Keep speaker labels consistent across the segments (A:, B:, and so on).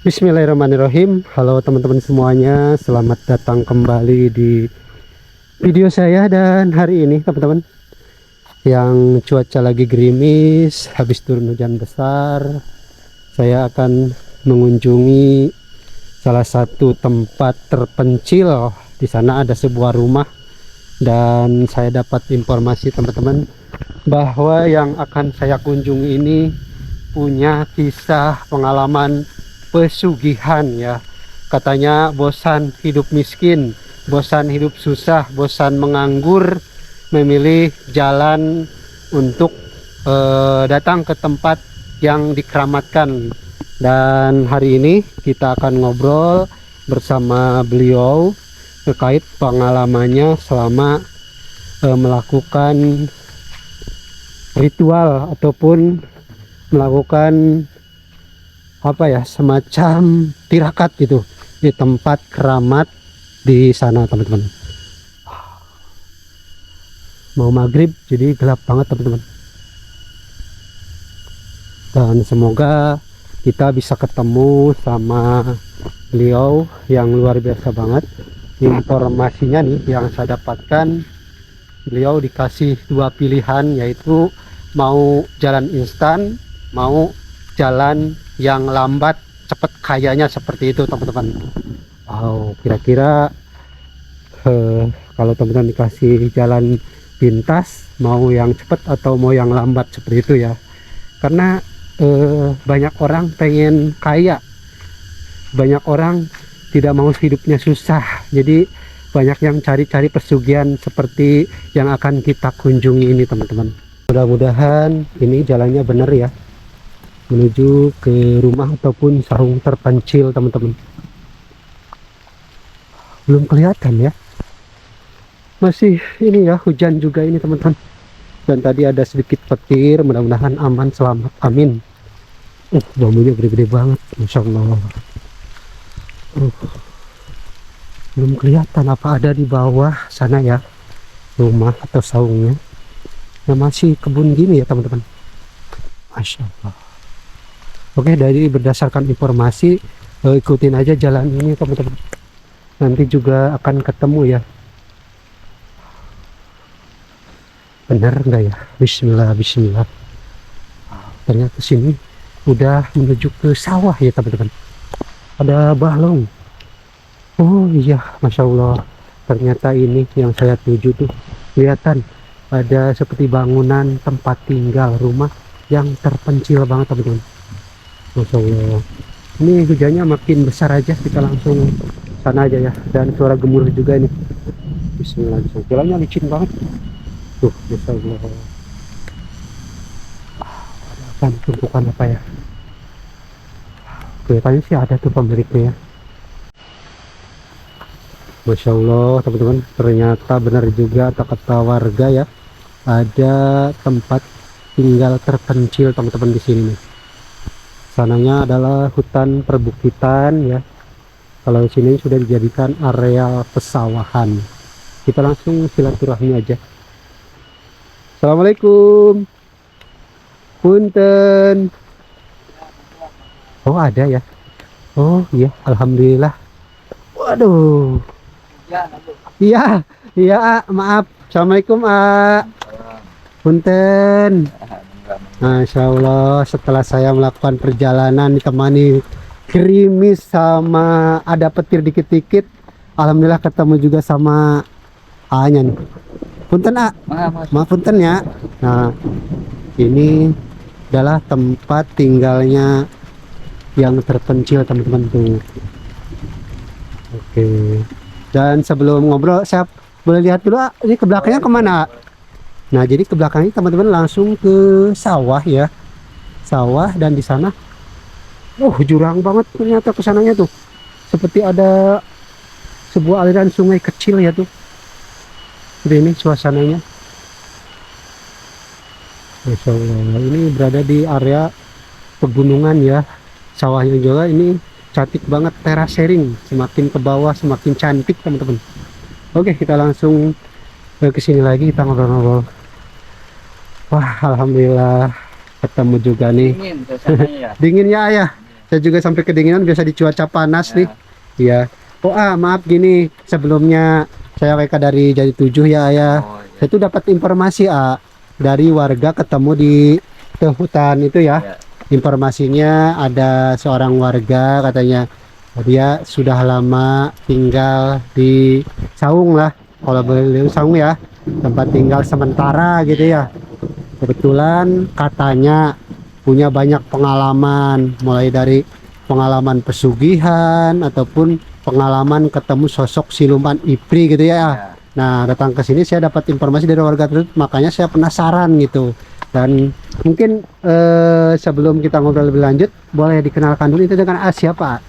A: Bismillahirrahmanirrahim. Halo teman-teman semuanya, selamat datang kembali di video saya. Dan hari ini teman-teman, yang cuaca lagi gerimis, habis turun hujan besar, saya akan mengunjungi salah satu tempat terpencil. Di sana ada sebuah rumah dan saya dapat informasi teman-teman bahwa yang akan saya kunjungi ini punya kisah pengalaman pesugihan ya. Katanya bosan hidup miskin, bosan hidup susah, bosan menganggur, memilih jalan untuk datang ke tempat yang dikeramatkan. Dan hari ini kita akan ngobrol bersama beliau terkait pengalamannya selama melakukan ritual ataupun melakukan apa ya, semacam tirakat gitu di tempat keramat di sana teman-teman. Mau maghrib jadi gelap banget teman-teman, dan semoga kita bisa ketemu sama beliau yang luar biasa banget. Informasinya nih yang saya dapatkan, beliau dikasih dua pilihan, yaitu mau jalan instan, mau jalan yang lambat cepet, kayaknya seperti itu teman-teman. Wow, kira-kira kalau teman-teman dikasih jalan pintas, mau yang cepet atau mau yang lambat seperti itu ya. Karena banyak orang pengen kaya, banyak orang tidak mau hidupnya susah, jadi banyak yang cari-cari pesugihan seperti yang akan kita kunjungi ini teman-teman. Mudah-mudahan ini jalannya benar ya, menuju ke rumah ataupun sarung terpencil teman-teman. Belum kelihatan ya, masih ini ya, hujan juga ini teman-teman. Dan tadi ada sedikit petir, mudah-mudahan aman selamat, amin. Bambunya gede-gede banget, Masya Allah. Belum kelihatan apa ada di bawah sana ya, rumah atau saungnya. Ya masih kebun gini ya teman-teman, Masya Allah. Oke, dari berdasarkan informasi, ikutin aja jalan ini teman-teman, nanti juga akan ketemu ya. Benar enggak ya? Bismillah, bismillah. Ternyata sini udah menuju ke sawah ya teman-teman, ada balong. Oh iya, Masya Allah, ternyata ini yang saya tuju tuh. Kelihatan ada seperti bangunan tempat tinggal, rumah yang terpencil banget teman-teman. Masya Allah, ini hujannya makin besar aja, kita langsung sana aja ya. Dan suara gemuruh juga ini. Bismillah, bismillah. Jalannya licin banget tuh, Masya Allah. Ada apa, tumpukan apa ya? Kelihatannya sih ada tuh pemiliknya ya. Masya Allah teman-teman, ternyata benar juga kata warga ya, ada tempat tinggal terpencil teman-teman di sini nih. Sananya adalah hutan perbukitan ya. Kalau sini sudah dijadikan area pesawahan. Kita langsung silaturahmi aja. Assalamualaikum. Punten. Oh ada ya. Oh iya, alhamdulillah. Waduh. Iya, iya, maaf. Assalamualaikum, Punten. Masya Allah, setelah saya melakukan perjalanan ditemani gerimis sama ada petir dikit-dikit, alhamdulillah ketemu juga sama A-nya nih. Punten, maaf punten ya. Nah, ini adalah tempat tinggalnya yang terpencil teman-teman tuh. Oke. Dan sebelum ngobrol, saya boleh lihat dulu, ini ke belakangnya kemana? Nah, jadi ke belakangnya teman-teman langsung ke sawah ya, sawah. Dan di sana, jurang banget ternyata kesananya tuh, seperti ada sebuah aliran sungai kecil ya tuh. Jadi ini suasananya, Masya Allah. Ini berada di area pegunungan ya, sawahnya juga ini cantik banget, terasering, semakin ke bawah semakin cantik teman-teman. Oke, kita langsung ke sini lagi, kita ngobrol-ngobrol. Wah, alhamdulillah ketemu juga nih. Dingin suasananya ya. Dingin ya ayah. Saya juga sampai kedinginan biasa di cuaca panas
B: Ya.
A: nih. Iya. Oh maaf gini, sebelumnya saya WK dari Jati 7 ya ayah.
B: Oh,
A: Saya
B: iya.
A: tuh dapat informasi dari warga ketemu di hutan itu ya.
B: Ya.
A: Informasinya ada seorang warga katanya dia sudah lama tinggal di Saung lah. Kalau beliau Saung ya, tempat tinggal sementara gitu ya. Kebetulan katanya punya banyak pengalaman, mulai dari pengalaman pesugihan ataupun pengalaman ketemu sosok siluman Ipri gitu ya.
B: Ya.
A: Nah, datang ke sini saya dapat informasi dari warga tersebut, makanya saya penasaran gitu. Dan mungkin sebelum kita ngobrol lebih lanjut, boleh dikenalkan dulu itu dengan siapa?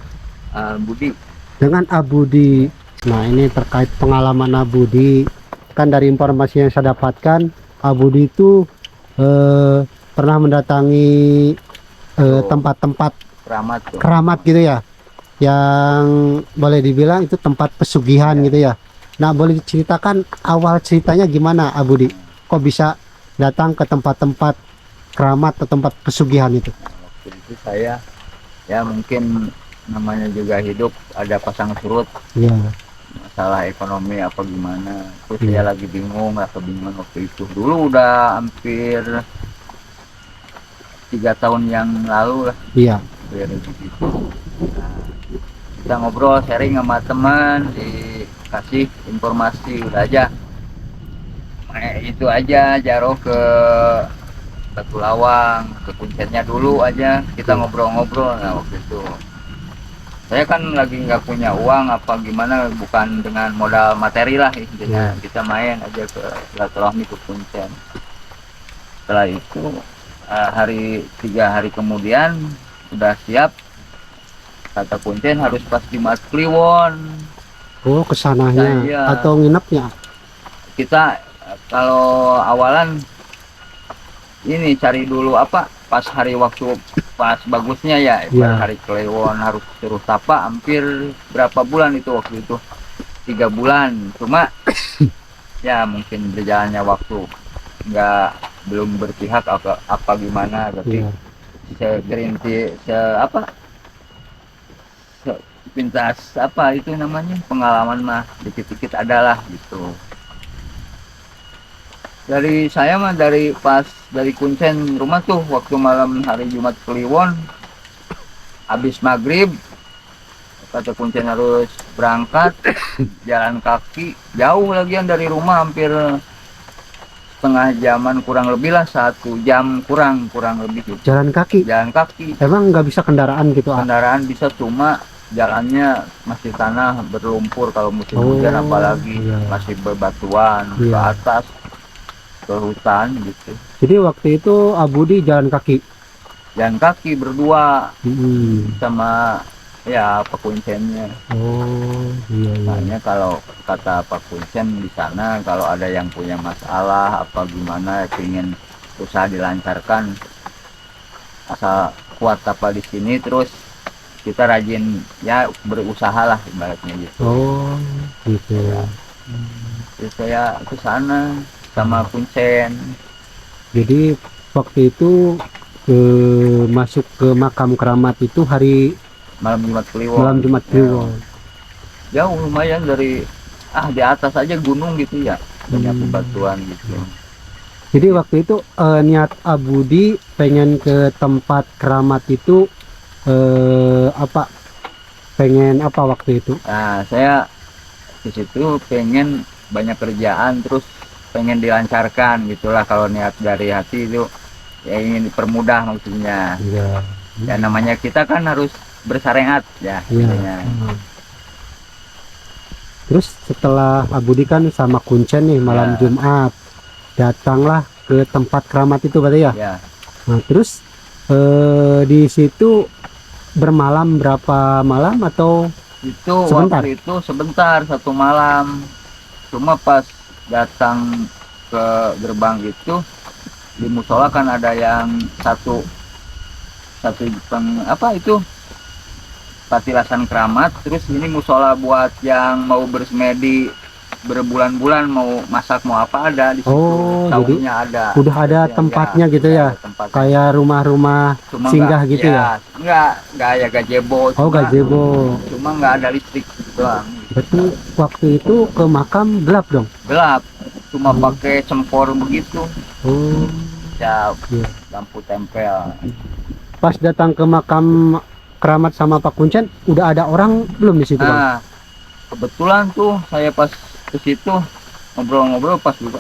B: Budi.
A: Dengan Abudi. Nah, ini terkait pengalaman Abudi. Kan dari informasi yang saya dapatkan, Abudi itu pernah mendatangi tempat-tempat
B: Keramat tuh.
A: keramat gitu ya, yang boleh dibilang itu tempat pesugihan gitu ya. Nah, boleh diceritakan awal ceritanya gimana Abudi? Kok bisa datang ke tempat-tempat keramat atau tempat pesugihan itu?
B: Waktu itu saya ya mungkin namanya juga hidup ada pasang surut,
A: Ya,
B: masalah ekonomi apa gimana, terus
A: Iya.
B: saya lagi bingung lah, kebingungan waktu itu. Dulu udah hampir 3 tahun yang lalu lah,
A: iya,
B: hampir begitu. Nah, kita ngobrol sharing sama teman, dikasih informasi udah aja. Itu aja jaro ke Batu Lawang, ke Kuncennya dulu aja kita
A: Iya.
B: ngobrol-ngobrol. Nah waktu itu saya kan lagi nggak punya uang apa gimana, bukan dengan modal materi lah intinya. Kita main aja ke silaturahmi ke Kuncen. Setelah itu hari 3 hari kemudian udah siap, kata Kuncen harus pas Jumat Kliwon.
A: Oh, kesananya
B: Iya.
A: atau nginepnya?
B: Kita kalau awalan ini cari dulu apa pas hari waktu pas bagusnya ya,
A: Iya.
B: hari Kliwon harus suruh tapa hampir berapa bulan itu waktu itu, 3 bulan. Cuma ya mungkin berjalannya waktu nggak belum berpihak apa gimana, tapi
A: Iya.
B: segerinti apa pintas apa itu namanya pengalaman mah dikit-dikit adalah gitu. Dari saya mah dari pas dari Kuncen rumah tuh waktu malam hari Jumat Kliwon habis maghrib, kata Kuncen harus berangkat jalan kaki jauh lagian dari rumah, hampir setengah jaman kurang lebih lah, 1 jam kurang lebih gitu.
A: Jalan kaki.
B: Jalan kaki.
A: Emang nggak bisa kendaraan gitu?
B: Kendaraan bisa, cuma jalannya masih tanah berlumpur kalau musim
A: Oh,
B: hujan, apalagi
A: iya.
B: masih berbatuan ke
A: Iya.
B: atas ke hutan gitu.
A: Jadi waktu itu Abudi jalan kaki.
B: Jalan kaki berdua
A: Hmm.
B: sama ya Pak Kuncennya.
A: Oh, iya, iya.
B: Makanya kalau kata Pak Kuncen di sana kalau ada yang punya masalah apa gimana ingin usaha dilancarkan, asal kuat apa di sini terus kita rajin ya berusaha lah ibaratnya gitu.
A: Oh, gitu.
B: Ya. Terus saya ke sana sama Kuncen.
A: Jadi waktu itu masuk ke makam keramat itu hari
B: Malam Jumat Kliwon.
A: malam Jumat Kliwon.
B: Ya. Jauh lumayan dari di atas aja gunung gitu ya, banyak bebatuan gitu.
A: Jadi waktu itu niat Abudi pengen ke tempat keramat itu apa? Pengen apa waktu itu?
B: Nah, saya di situ pengen banyak kerjaan, terus pengen dilancarkan gitulah, kalau niat dari hati itu ya ingin dipermudah maksudnya.
A: Iya.
B: Ya namanya kita kan harus bersyariat ya.
A: Iya.
B: Intinya.
A: Terus setelah Abudi kan sama Kuncen nih malam
B: Ya.
A: Jumat, datanglah ke tempat keramat itu berarti ya.
B: Ya,
A: Nah, terus di situ bermalam berapa malam atau
B: itu
A: sebentar?
B: waktu itu sebentar, 1 malam. Cuma pas datang ke gerbang itu di musola kan ada yang satu apa itu patilasan keramat, terus ini musola buat yang mau bersemedi berbulan-bulan mau masak mau apa ada di situ.
A: Oh, jadi
B: Saungnya ada.
A: udah ada
B: Ya,
A: tempatnya gitu
B: udah
A: ya,
B: ada tempatnya.
A: kayak rumah-rumah
B: Cuma
A: singgah gitu ya.
B: nggak ya gazebo,
A: Oh, gazebo.
B: cuma nggak ada listrik doang.
A: Berarti waktu itu ke makam gelap dong.
B: Gelap, cuma
A: Hmm.
B: pakai cempor begitu,
A: Oh,
B: ya
A: iya.
B: lampu tempel.
A: Pas datang ke makam keramat sama Pak Kuncen, udah ada orang belum di situ, Bang?
B: Nah, kebetulan tuh saya pas ke situ ngobrol-ngobrol pas juga,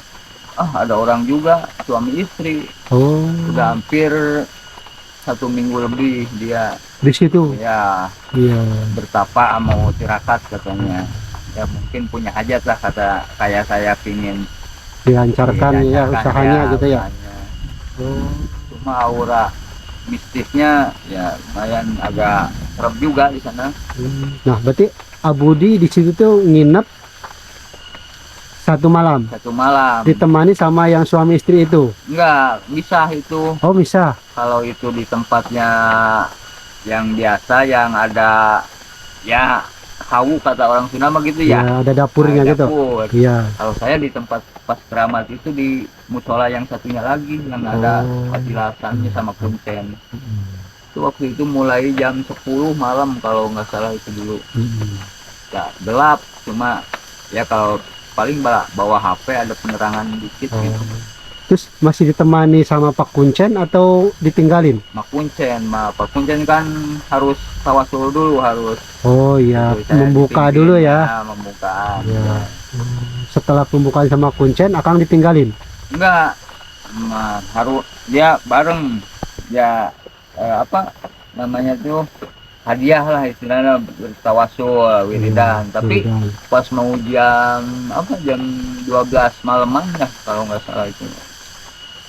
B: ada orang juga, suami istri,
A: Oh,
B: udah hampir 1 minggu lebih dia
A: di situ.
B: ya
A: Iya.
B: bertapa mau tirakat katanya. Ya mungkin punya hajat lah, kata kayak saya pingin
A: Dilancarkan ya
B: dilancarkan
A: usahanya gitu ya.
B: usahanya.
A: Oh.
B: Cuma aura mistisnya ya lumayan agak serem juga di sana.
A: Nah, berarti Abudi di situ tuh nginep 1 malam,
B: 1 malam.
A: ditemani sama yang suami istri itu.
B: Enggak bisa itu.
A: Oh, bisa.
B: Kalau itu di tempatnya yang biasa yang ada ya hawu kata orang Sunda mah gitu ya.
A: Ya, ada dapurnya gitu.
B: Dapur.
A: Iya.
B: Kalau saya di tempat pas keramat itu di musola yang satunya lagi yang ada
A: Oh.
B: patilasannya sama kuncen. Itu waktu itu mulai jam 10 malam kalau nggak salah itu dulu. Ya gelap, cuma ya kalau paling bawa HP ada penerangan dikit
A: Oh.
B: gitu.
A: Terus masih ditemani sama Pak Kuncen atau ditinggalin?
B: Pak Kuncen kan harus tawasul dulu, harus
A: Oh iya,
B: gitu, saya
A: membuka
B: ditinggalin,
A: dulu ya.
B: Membukaan.
A: Ya. Setelah pembukaan sama Kuncen, Akang ditinggalin.
B: Enggak, harus dia bareng ya, apa namanya tuh, hadiah lah istilahnya, bertawasul wiridan. Tapi
A: Wiridan.
B: pas mau jam 12 malaman ya kalau nggak salah itu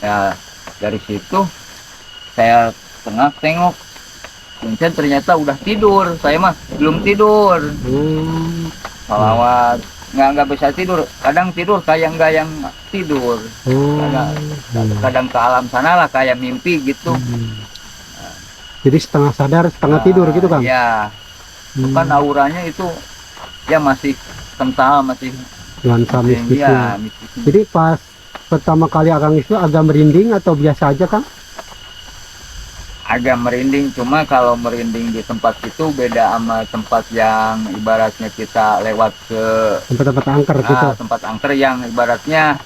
B: ya, dari situ saya tengok Kuncen ternyata udah tidur, saya mah belum tidur. Salawat nggak bisa tidur, kadang tidur kayak nggak yang tidur, kadang ke alam sana lah kayak mimpi gitu.
A: Jadi setengah sadar setengah tidur gitu, Kang?
B: Ya bukan, auranya itu ya masih kental, masih
A: nuansa mistisnya.
B: ya, mistisnya.
A: Jadi pas pertama kali Akang itu agak merinding atau biasa aja, Kang?
B: Agak merinding, cuma kalau merinding di tempat itu beda sama tempat yang ibaratnya kita lewat ke
A: Tempat-tempat angker gitu.
B: tempat angker yang ibaratnya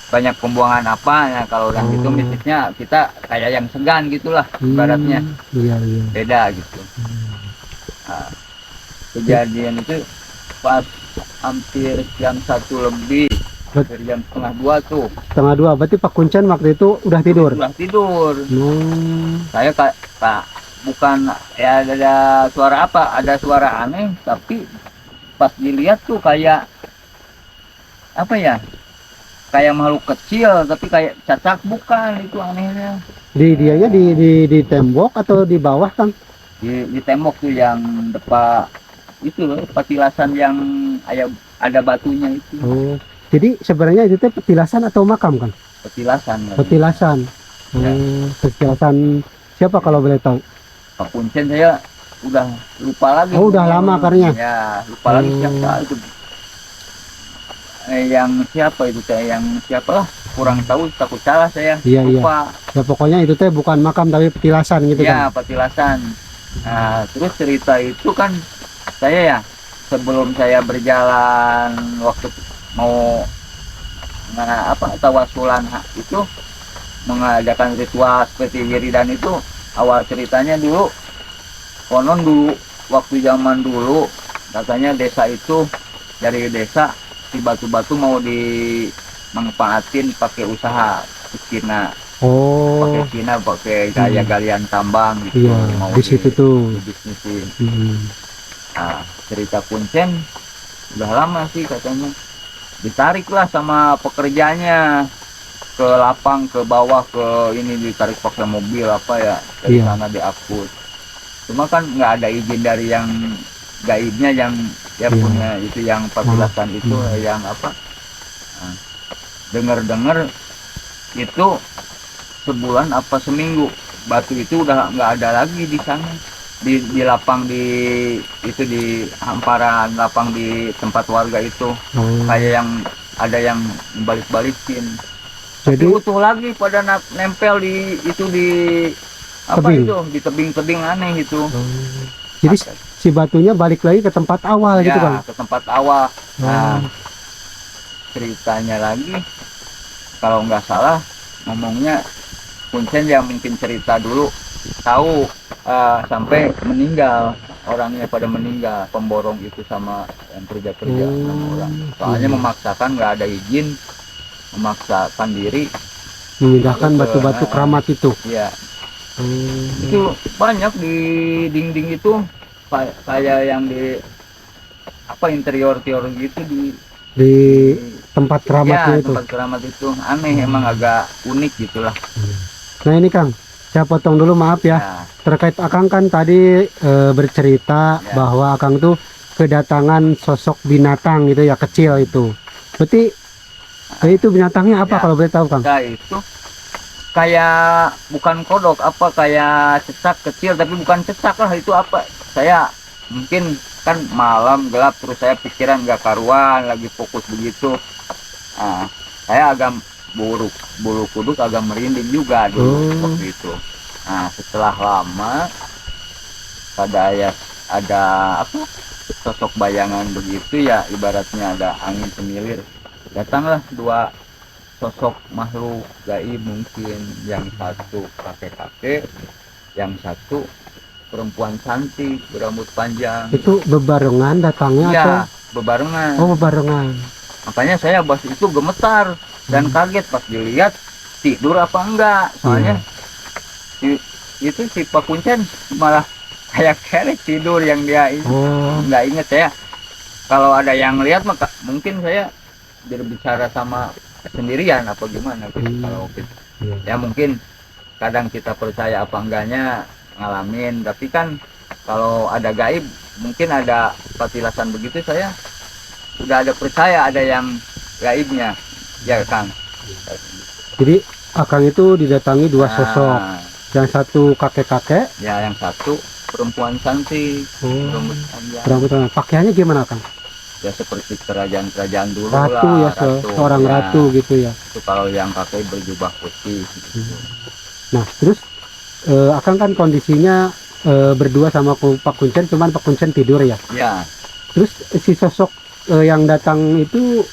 B: banyak pembuangan apa ya. Kalau yang itu mistisnya kita kayak yang segan gitulah ibaratnya.
A: Iya, iya.
B: Beda gitu. Nah, kejadian itu pas hampir jam 1 lebih, dari jam setengah 2 tuh.
A: Setengah 2, berarti Pak Kuncen waktu itu udah tidur?
B: Udah tidur.
A: Hmm.
B: Saya bukan ya ada suara apa, ada suara aneh, tapi pas dilihat tuh kayak apa ya, kayak makhluk kecil tapi kayak cacak, bukan itu anehnya.
A: Dianya di tembok atau di bawah, Kang?
B: Di tembok tuh yang depan itu loh, petilasan yang ada batunya itu.
A: Oh, jadi sebenarnya itu teh petilasan atau makam, Kang?
B: Petilasan ya.
A: Petilasan.
B: Ya.
A: Petilasan siapa kalau boleh tahu?
B: Pak Kuncen saya udah lupa lagi.
A: Oh, udah lama karnya.
B: Ya, lupa lagi siapa itu. Yang siapa itu, saya yang siapa lah, kurang tahu, takut salah saya.
A: Iya,
B: lupa.
A: Iya. Ya pokoknya itu teh bukan makam tapi petilasan gitu,
B: Ya,
A: kan?
B: petilasan. Nah, terus cerita itu kan saya ya, sebelum saya berjalan waktu mau tawasulan itu, mengadakan ritual seperti wiridan itu, awal ceritanya dulu konon dulu waktu zaman dulu katanya desa itu, dari desa si batu-batu mau dimanfaatin pakai usaha Cina.
A: Oh,
B: Pakai Cina, pakai kayak galian tambang gitu.
A: iya,
B: Mau
A: di situ tuh.
B: bisnisin.
A: Hmm.
B: Nah, cerita Kuncen udah lama sih katanya, ditariklah sama pekerjanya ke lapang, ke bawah, ke ini, ditarik pakai mobil apa ya, dari sana diangkut. Cuma kan nggak ada izin dari yang gaibnya, yang dia punya itu, yang petilasan itu, yang apa. Nah, dengar itu sebulan apa seminggu batu itu udah nggak ada lagi di sana. di lapang di itu di hamparan lapang di tempat warga itu
A: Oh.
B: kayak yang ada yang balik-balikin. Tapi
A: Jadi
B: utuh lagi pada nempel di itu di apa
A: tebing.
B: itu di tebing-tebing aneh itu.
A: Oh. Jadi si batunya balik lagi ke tempat awal gitu, Kang.
B: Ya, ke tempat awal. Nah,
A: Oh.
B: ceritanya lagi kalau nggak salah ngomongnya Kuncen ya mungkin cerita dulu tahu sampai meninggal orangnya pada meninggal pemborong itu sama yang kerja-kerja 6 orang. Soalnya
A: Iya.
B: memaksakan nggak ada izin, memaksakan diri
A: Memindahkan
B: ke
A: batu-batu keramat itu.
B: ya
A: Hmm.
B: itu banyak di dinding itu kayak yang di apa interior gitu
A: Di
B: di
A: tempat
B: ya
A: keramatnya itu.
B: tempat keramat itu aneh emang agak unik gitulah.
A: Nah ini Kang, saya potong dulu maaf ya.
B: Ya,
A: Terkait Akang kan tadi bercerita
B: ya.
A: bahwa Akang tuh kedatangan sosok binatang gitu ya, kecil itu. Berarti itu binatangnya apa
B: Ya.
A: kalau boleh tahu Kang?
B: Nah itu kayak bukan kodok apa kayak cecak kecil tapi bukan cecak lah itu apa saya mungkin kan malam gelap terus saya pikiran nggak karuan lagi fokus begitu. Nah, saya agak bulu kuduk agak merinding juga dulu waktu itu. Nah setelah lama ada apa sosok bayangan begitu ya ibaratnya ada angin semilir datanglah dua sosok makhluk gaib mungkin yang satu kakek-kakek yang satu perempuan cantik berambut panjang
A: Itu bebarengan datangnya
B: ya
A: atau?
B: bebarengan.
A: Oh bebarengan.
B: Makanya saya pas itu gemetar dan kaget pas dilihat tidur apa enggak soalnya itu si Pak Kuncen malah kayak kelek tidur yang dia ini nggak inget saya kalau ada yang lihat maka mungkin saya berbicara sama sendirian apa gimana gitu. Kalau gitu ya mungkin kadang kita percaya apa enggaknya ngalamin tapi kan kalau ada gaib mungkin ada petilasan begitu saya udah ada percaya ada yang gaibnya ya Kang.
A: Jadi Akang itu didatangi dua sosok, yang satu kakek-kakek,
B: ya yang satu perempuan cantik berambut panjang.
A: Rambut pakaiannya gimana Kang?
B: Ya seperti kerajaan-kerajaan dulu
A: Ratu
B: lah
A: ya, seorang
B: ya.
A: ratu gitu ya.
B: Itu kalau yang kakek berjubah putih gitu.
A: Nah terus Akang kan kondisinya berdua sama Pak Kuncen, cuman Pak Kuncen tidur ya.
B: Ya
A: Terus si sosok yang datang itu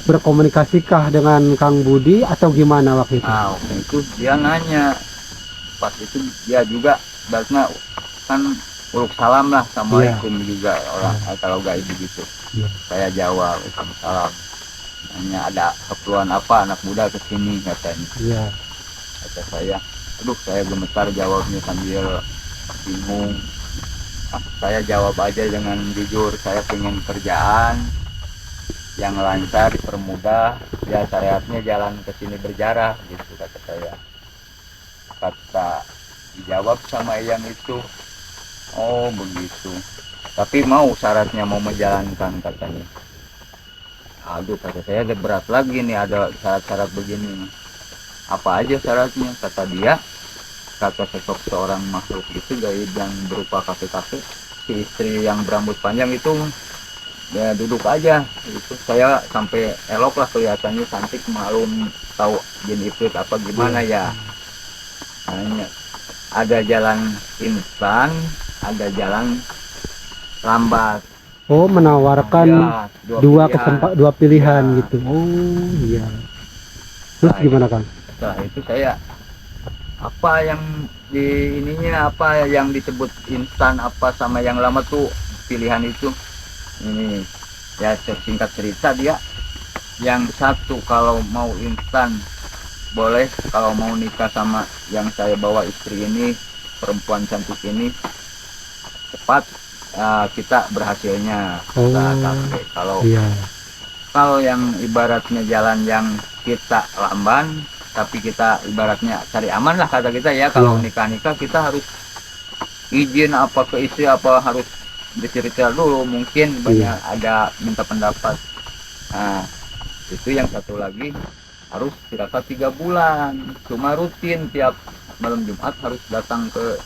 A: berkomunikasikah dengan Kang Budi atau gimana waktu itu?
B: nah waktu itu dia nanya pas itu dia juga balasnya kan uluk salam lah assalamualaikum juga orang kalau gaib begitu. Saya jawab salam nanya ada keperluan apa anak muda kesini katanya. Kata saya aduh saya gemetar jawabnya sambil bingung. Saya jawab aja dengan jujur saya pengen kerjaan yang lancar dipermudah ya syariatnya jalan ke sini berjarah gitu kata saya. Kata dijawab sama yang itu oh begitu tapi mau syaratnya mau menjalankan katanya. Aduh kata saya berat lagi nih ada syarat-syarat begini apa aja syaratnya kata dia. Kata sosok seorang makhluk itu gaib yang berupa kakek-kakek si istri yang berambut panjang itu ya duduk aja gitu. Saya sampai elok lah kelihatannya cantik malum tahu jin ifrit apa gimana ya. Hanya ada jalan instan ada jalan lambat.
A: Oh menawarkan
B: Ya,
A: dua pilihan
B: ya.
A: gitu. Oh iya. Terus gimana Kang?
B: Setelah itu saya apa yang di ininya apa yang disebut instan apa sama yang lama tuh pilihan itu ini ya singkat cerita dia yang satu kalau mau instan boleh kalau mau nikah sama yang saya bawa istri ini perempuan cantik ini cepat kita berhasilnya kalau yang ibaratnya jalan yang kita lamban tapi kita ibaratnya cari aman lah kata kita ya kalau nikah kita harus izin apa ke istri apa harus bercerita dulu mungkin banyak ada minta pendapat. Nah itu yang satu lagi harus kira-kira 3 bulan cuma rutin tiap malam Jumat harus datang ke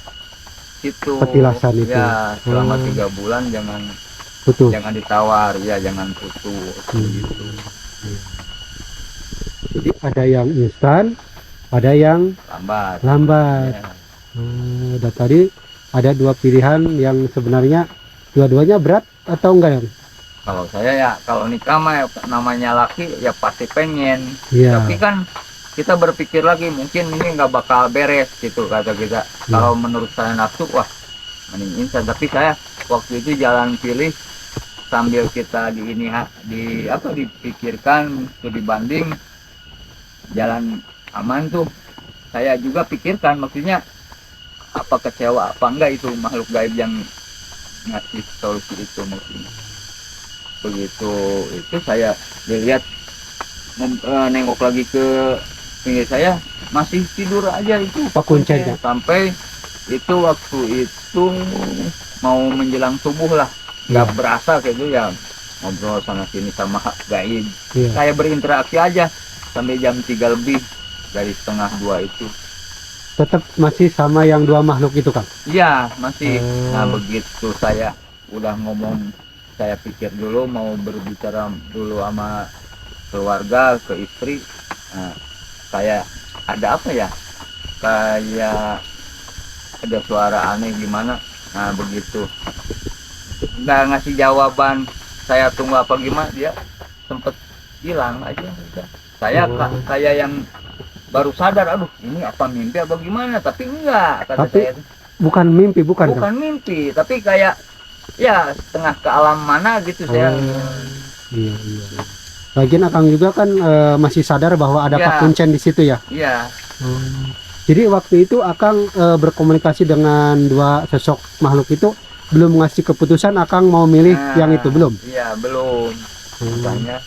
B: situ.
A: Petilasan itu.
B: Ya, selama
A: Oh.
B: 3 bulan jangan
A: Betul.
B: ditawar, ya jangan putus gitu.
A: Jadi ada yang instan, ada yang
B: Lambat.
A: lambat.
B: Ya.
A: Dan tadi ada dua pilihan yang sebenarnya dua-duanya berat atau enggak ya?
B: Kalau saya ya, kalau nikah mah namanya laki ya pasti pengen.
A: Iya.
B: Tapi kan kita berpikir lagi mungkin ini nggak bakal beres gitu kata kita. Kalau menurut saya nafsu, wah mending instan. Tapi saya waktu itu jalan pilih sambil kita dipikirkan tuh dibanding jalan aman tuh. Saya juga pikirkan maksudnya apa kecewa apa enggak itu makhluk gaib yang ngasih solusi itu maksudnya. Begitu itu saya lihat nengok lagi ke pinggir saya masih tidur aja itu
A: Pak Kuncennya.
B: sampai itu waktu itu mau menjelang subuh lah, nggak
A: Iya.
B: berasa kayak gitu ya, ngobrol sana sini sama gaib.
A: Iya.
B: Kayak berinteraksi aja sampai jam 3 lebih dari setengah 2 itu.
A: Tetap masih sama yang dua makhluk itu, Kang.
B: Iya masih.
A: Oh.
B: Nah begitu saya udah ngomong, saya pikir dulu mau berbicara dulu sama keluarga, ke istri. Nah, saya ada apa ya, kayak ada suara aneh gimana. Nah begitu nggak ngasih jawaban, saya tunggu apa gimana, dia sempet hilang aja udah. Saya kayak yang baru sadar, aduh ini apa mimpi apa gimana, tapi enggak kata
A: Tapi
B: saya.
A: bukan mimpi, bukan, Kang?
B: Bukan mimpi, tapi kayak ya setengah ke alam mana gitu saya.
A: Iya, iya. Lagian Akang juga kan masih sadar bahwa ada
B: Iya.
A: Pak Kuncen di situ ya.
B: Iya.
A: Jadi waktu itu Akang berkomunikasi dengan dua sosok makhluk itu, belum ngasih keputusan Akang mau milih
B: Nah,
A: yang itu, belum?
B: Iya belum. Makanya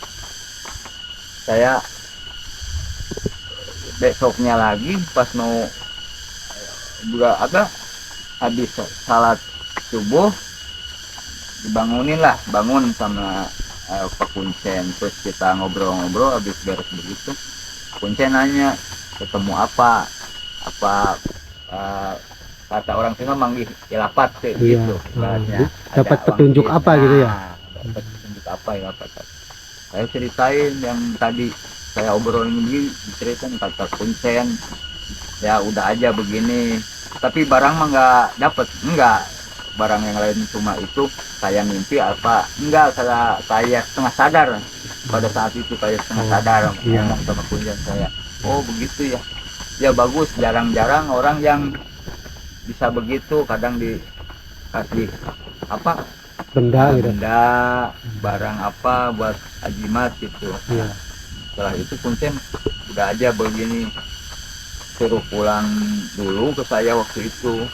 B: saya besoknya lagi pas mau juga habis salat subuh dibangunin lah, bangun sama Pak Kuncen, terus kita ngobrol-ngobrol habis beres begitu. Kuncen nanya ketemu apa kata orang Sunda manggih ilapat gitu. Ibaratnya
A: Dapat
B: ada
A: petunjuk
B: wangsit.
A: apa gitu ya?
B: Dapat petunjuk apa ilapat. Saya ceritain yang tadi saya obrolin begini, diceritain kata Kuncen, ya udah aja begini. Tapi barang mah nggak dapet, enggak. Barang yang lain cuma itu saya mimpi apa enggak, saya setengah sadar pada saat itu, kayak setengah sadar ngomong sama Kuncen saya. Oh begitu ya, ya bagus, jarang-jarang orang yang bisa begitu, kadang dikasih apa
A: Benda gitu.
B: benda barang apa buat ajimat gitu.
A: Iya.
B: Setelah itu Kuncen udah aja begini, suruh pulang dulu ke saya waktu itu.